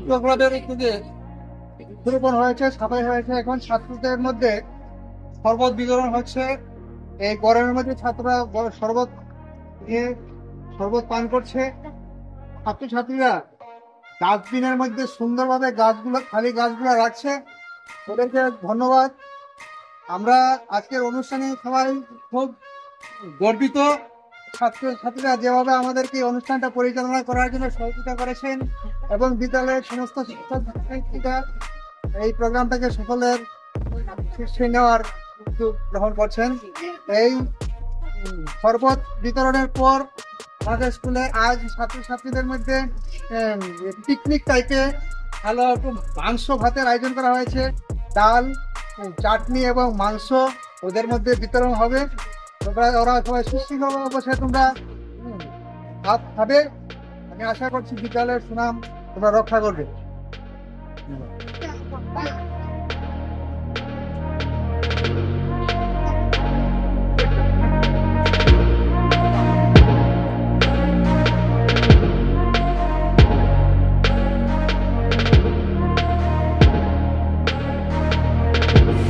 ছাত্রদের উদ্যোগে বৃক্ষরোপণ হয়েছে, সাফাই হয়েছে। এখন ছাত্রদের মধ্যে শরবত বিতরণ হচ্ছে। এই গরমের মধ্যে ছাত্ররা শরবত নিয়ে শরবত পান করছে। ছাত্রছাত্রীরা ডাস্টবিনের মধ্যে সুন্দরভাবে খালি গাছগুলো রাখছে। ওদেরকে ধন্যবাদ। আমরা আজকের অনুষ্ঠানে সবাই খুব গর্বিত। ছাত্রছাত্রীরা যেভাবে আমাদেরকে এই অনুষ্ঠানটা পরিচালনা করার জন্য সহযোগিতা করেছেন এবং বিদ্যালয়ের সমস্ত শিক্ষক-শিক্ষিকা এই প্রোগ্রামটাকে সকলের শীর্ষে নেওয়ার উদ্যোগ গ্রহণ করছেন। এই শরবত বিতরণের পর আমাদের স্কুলে আজ ছাত্রছাত্রীদের মধ্যে পিকনিক টাইপে ভালো একটু মাংস ভাতের আয়োজন করা হয়েছে। ডাল, চাটনি এবং মাংস ওদের মধ্যে বিতরণ হবে। ওরা সবাই সুশৃঙ্খলভাবে বসে তোমরা ভাত খাবে। আমি আশা করছি বিদ্যালয়ের সুনাম তোমরা রক্ষা করবে।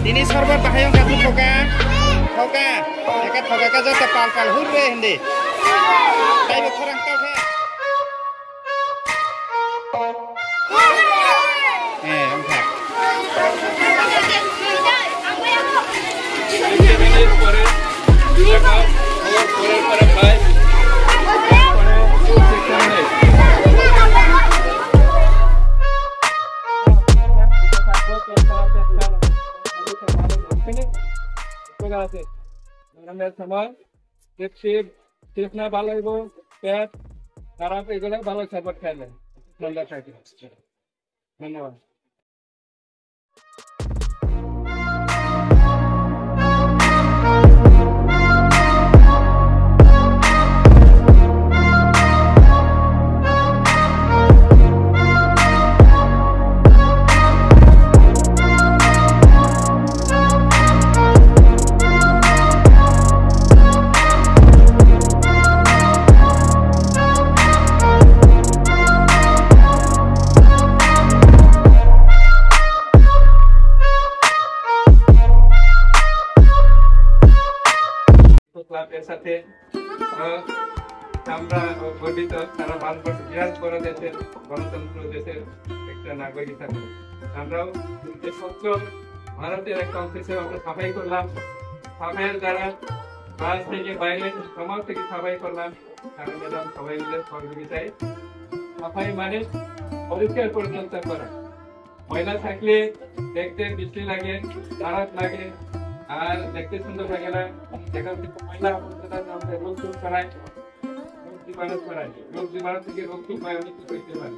Ini sorbat bahayong katu thoka ekat thoka ka jata pal hurre hindi tai bo khorang tau he amthak সময় ঠিক না ভালো হইব পেট খারাপ এগুলো ভালো সাপোর্ট খাইলে ঠান্ডা থাকে। ধন্যবাদ। ক্লাবের সাথে আমরা গঠিত সারা ভারতবর্ষ বিরাট বড় দেশের গণতন্ত্র দেশের একটা নাগরিক হিসাবে আমরাও স্বচ্ছ ভারতের একটা অংশ হিসেবে আমরা সাফাই করলাম। সাফাইয়ের দ্বারা ক্লাস থেকে বাইরে সমাজ থেকে সাফাই করলাম। কারণ ম্যাডাম সবাই মিলে সহযোগিতায় সাফাই মানে পরিষ্কার পরিচ্ছন্নতা করা। ময়লা থাকলে দেখতে বিশ্রী লাগে, খারাপ লাগে আর দেখতে সুন্দর লাগে না। সেখান থেকে ময়লা রোগ ছড়ায়, রোগ জীবাণু থেকে রোগ অনেক কিছু হইতে পারে।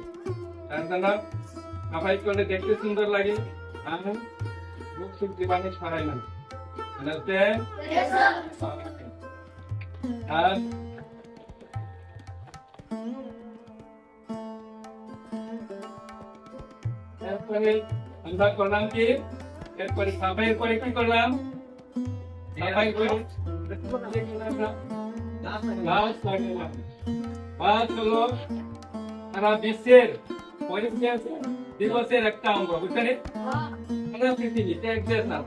তার জন্য সাফাই করলে দেখতে সুন্দর লাগে আর রোগ জীবাণু ছড়ায় না। আর এরপরে আমরা করলাম কি, এরপরে সাফাই করে কি করলাম, সাফাই করে গাছ লাগালাম। গাছ হলো সারা বিশ্বের পরিবেশ দিবসের একটা অঙ্গ, বুঝছেন? পৃথিবীতে এক দেশ না,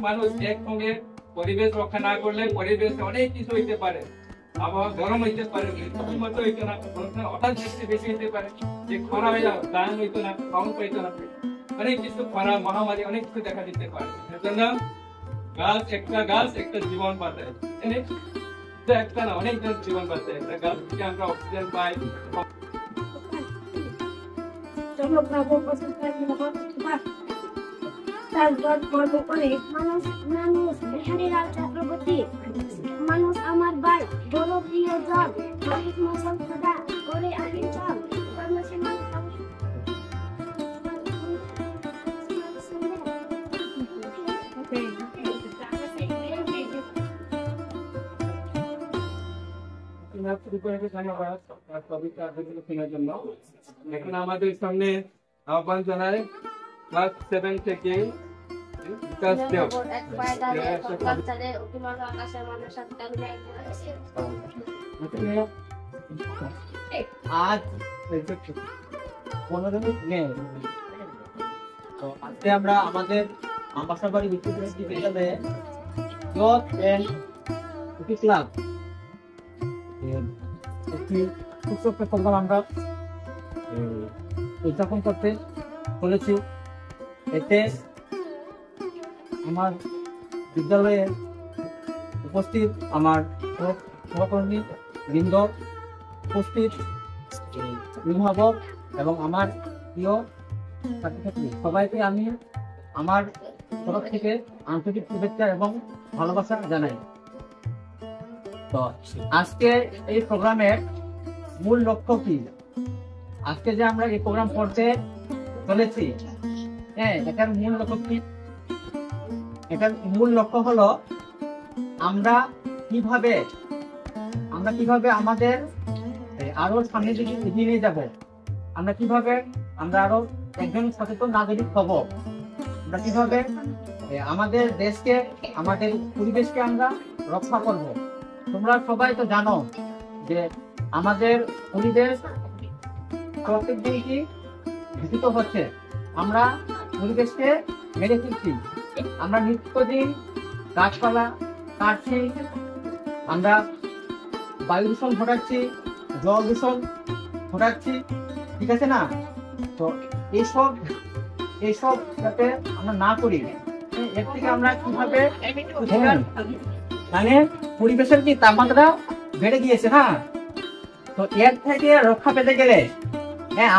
মানুষ একসঙ্গে পরিবেশ রক্ষা না করলে পরিবেশে অনেক কিছু হইতে পারে। আবহাওয়া গরম হইতে পারে, মতো হইতো না, হঠাৎ বৃষ্টি বেশি হইতে পারে, যে খরা হয়ে যাও দান হইতো না, কম হইতো না, অনেক কিছু খরা মহামারী অনেক কিছু দেখা দিতে পারে। সেজন্য গাছ একটা জীবন বাঁচায়, একটা না অনেক জীবন বাঁচায়। একটা গাছ থেকে আমরা অক্সিজেন পাই। মানুষ আমার ভাই, বড় প্রিয় জন, মৌসুম সদা করে আমি চল। এখন আমাদের সামনে আহ্বান জানায় ক্লাস 7 থেকে বিকাশ দেব। আজ 15 মে। তো আজকে আমরা আমাদের আম্বাসাবাড়ি বিদ্যালয়ে ইয়ুথ এন্ড কুকি ক্লাব একটি উৎসব প্রোগ্রাম আমরা উদযাপন করতে চলেছি। এতে আমার বিদ্যালয়ে উপস্থিত আমার সহকর্মী বৃন্দ, উপস্থিত অভিভাবক এবং আমার প্রিয় ছাত্রছাত্রী সবাইকে আমি আমার তরফ থেকে আন্তরিক শুভেচ্ছা এবং ভালোবাসা জানাই। তো আজকে এই প্রোগ্রামের মূল লক্ষ্য কি? আজকে যে আমরা এই প্রোগ্রাম করতে চলেছি, এটার মূল লক্ষ্য কি? এটার মূল লক্ষ্য হলো আমরা কিভাবে আমাদের আরো সামনের দিকে এগিয়ে নিয়ে যাব, আমরা কিভাবে আরো একজন সচেতন নাগরিক হব, আমরা কিভাবে আমাদের দেশকে, আমাদের পরিবেশকে আমরা রক্ষা করব। তোমরা সবাই তো জানো যে আমাদের পরিবেশ প্রত্যেক দিন কি দূষিত হচ্ছে। আমরা পরিবেশকে মেরে ফেলছি, আমরা নিত্যদিন গাছপালা কাটছি, আমরা বায়ু দূষণ ঘটাচ্ছি, জল দূষণ ঘটাচ্ছি, ঠিক আছে না? তো এইসব যাতে আমরা না করি, এর থেকে আমরা কিভাবে, মানে পরিবেশের কি তাপমাত্রা বেড়ে গিয়েছে না, তো এর থেকে রক্ষা পেতে গেলে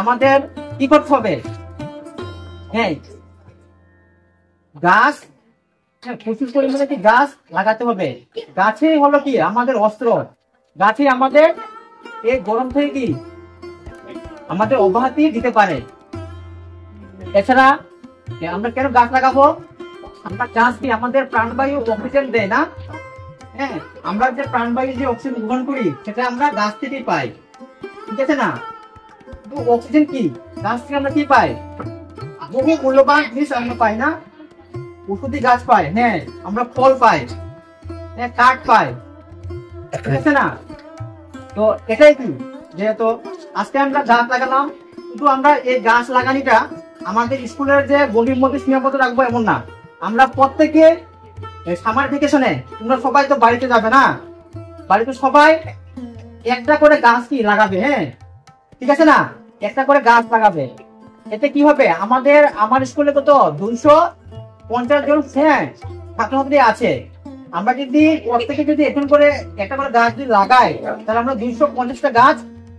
আমাদের কি করতে হবে? গাছ, প্রচুর পরিমাণে কি গাছ লাগাতে হবে। গাছই হলো কি আমাদের অস্ত্র, গাছই আমাদের এই গরম থেকে কি আমাদের অব্যাহতি দিতে পারে। এছাড়া আমরা কেন গাছ লাগাবো? আমরা গাছ কি আমাদের প্রাণবায়ু অক্সিজেন দেয় না? আমরা যে প্রাণবায়ু যে অক্সিজেন গ্রহণ করি সেটা আমরা গাছ থেকেই পাই, ঠিক আছে না? অক্সিজেন কি গাছ থেকে আমরা কি পাই? বহু মূল্যবান জিনিস আমরা পাই না? ওষুধি গাছ পাই, আমরা ফল পাই, কাঠ পাই, ঠিক আছে না? তো এটাই কি, যেহেতু আজকে আমরা গাছ লাগালাম, কিন্তু আমরা এই গাছ লাগানিটা আমাদের স্কুলের যে গলির মধ্যে সীমাবদ্ধ রাখবো এমন না। আমরা প্রত্যেকে সামার ভ্যাকেশনে তোমরা সবাই তো বাড়িতে যাবে না, বাড়িতে সবাই একটা করে গাছ কি লাগাবে, ঠিক আছে না? একটা করে গাছ লাগাবে। এতে কি হবে, আমার স্কুলে তো 250 জন ছাত্রছাত্রী আছে। আমরা যদি প্রত্যেকে যদি এখন করে একটা করে গাছ যদি লাগাই, তাহলে আমরা 250টা গাছ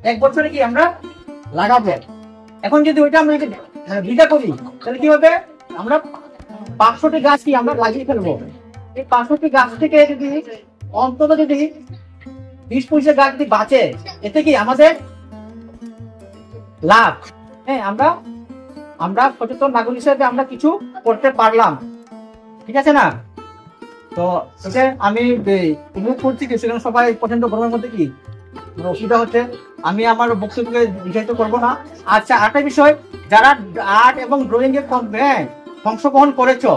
এক বছরে কি আমরা লাগাবো। এখন যদি ওইটা আমরা বিঘা করি, তাহলে কি হবে, আমরা 500টি গাছ কি আমরা লাগিয়ে ফেলবো। এই 500টি গাছ থেকে যদি অন্তত যদি 20-25 গাছ যদি বাঁচে, এতে কি আমাদের লাভ। আমরা সচেতন নাগরিক হিসেবে আমরা কিছু করতে পারলাম, ঠিক আছে না? তো আমি অনুভব করছি কি সেখানে সবাই প্রচন্ড গরমের মধ্যে কি অসুবিধা হচ্ছে। আমি আমার বক্তব্যকে বিস্তারিত করবো না। আচ্ছা, আরেকটা বিষয়, যারা আর্ট এবং ড্রয়িং এ অংশগ্রহণ করেছো,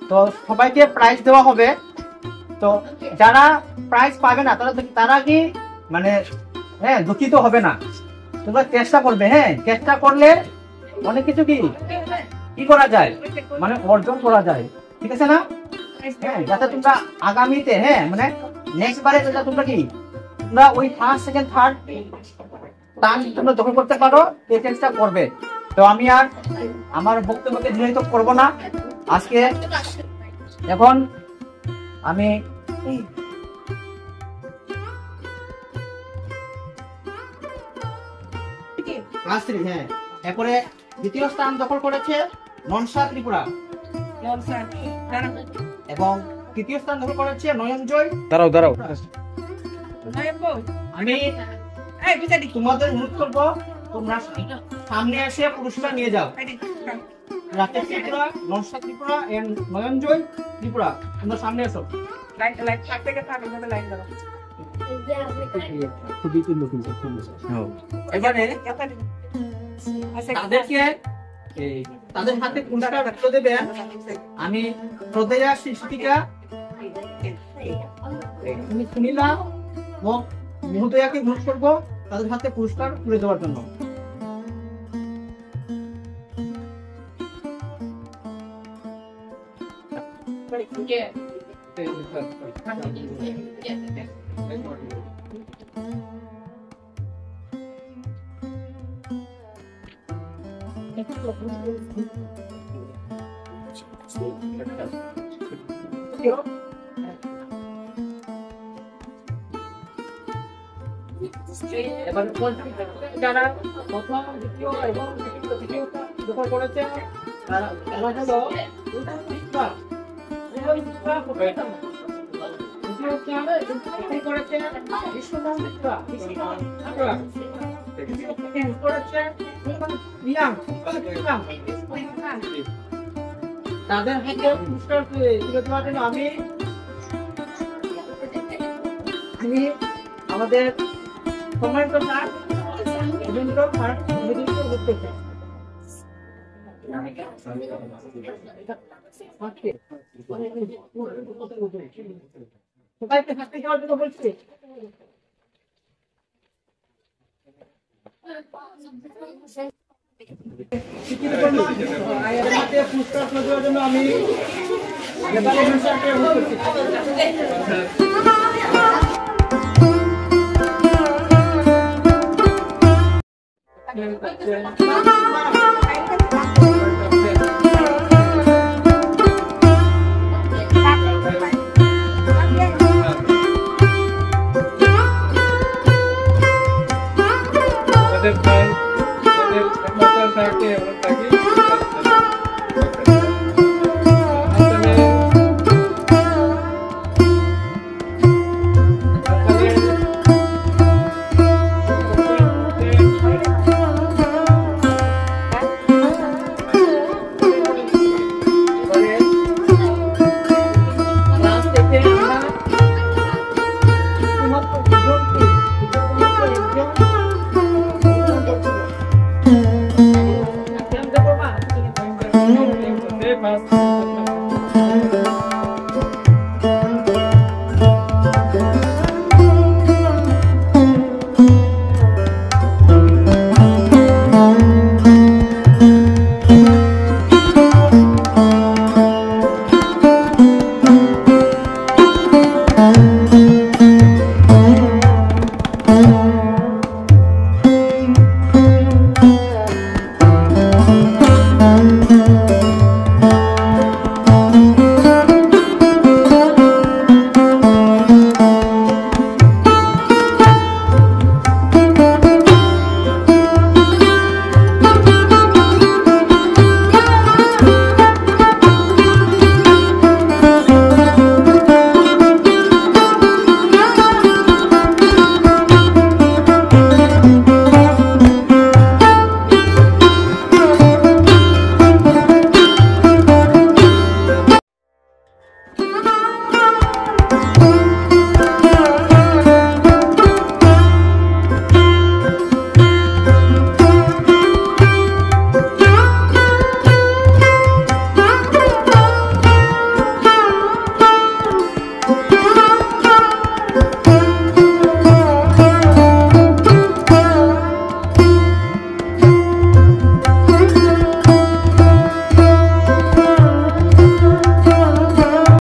তো সবাইকে প্রাইজ দেওয়া হবে। তো যারা প্রাইজ পাবে না তারা কি মানে দুঃখিত হবে না, তোমরা চেষ্টা করবে। চেষ্টা করলে অনেক কিছু কি করা যায়, মানে অর্জন করা যায়, ঠিক আছে না? যাতে তোমরা আগামীতে মানে নেক্সট বারে তোমরা ওই ফার্স্ট সেকেন্ড থার্ড স্থান তোমরা দখল করতে পারো, এই চেষ্টা করবে। তো আমি আর আমার বক্তব্যকে দীর্ঘায়িত করব না আজকে। এখন আমি এরপরে দ্বিতীয় স্থান দখল করেছে মনসা ত্রিপুরা, এবং তৃতীয় স্থান দখল করেছে নয়নজয়। দাঁড়াও আমি তোমাদের অনুরোধ করবো, তোমরা সামনে এসে পুরস্কার নিয়ে যাও। রাকেশ ত্রিপুরা, ননসা ত্রিপুরা এন্ড নয়নজয় ত্রিপুরা, তোমরা সামনে এসো। এবারে তাদের হাতে পুরস্কার রাখতে দেবে। আমি শ্রদ্ধেয়া শিক্ষিকা সুনীলা মহোদয়াকে অনুরোধ করবো তাদের হাতে পুরস্কার তুলে দেওয়ার জন্য। এবার যারা প্রথম দ্বিতীয় এবং তৃতীয় দখল করেছে তারা হলো তাদের হাতে পুরস্কার তুলে দেওয়ার জন্য আমি আমাদের সম্মানিত স্যার রবীন্দ্র স্যার নির্দিষ্ট করতে চাই। সবাইকে থাকতে যাওয়ার জন্য বলছি। পুরস্কার তুলে দেওয়ার জন্য আমি স্যারকে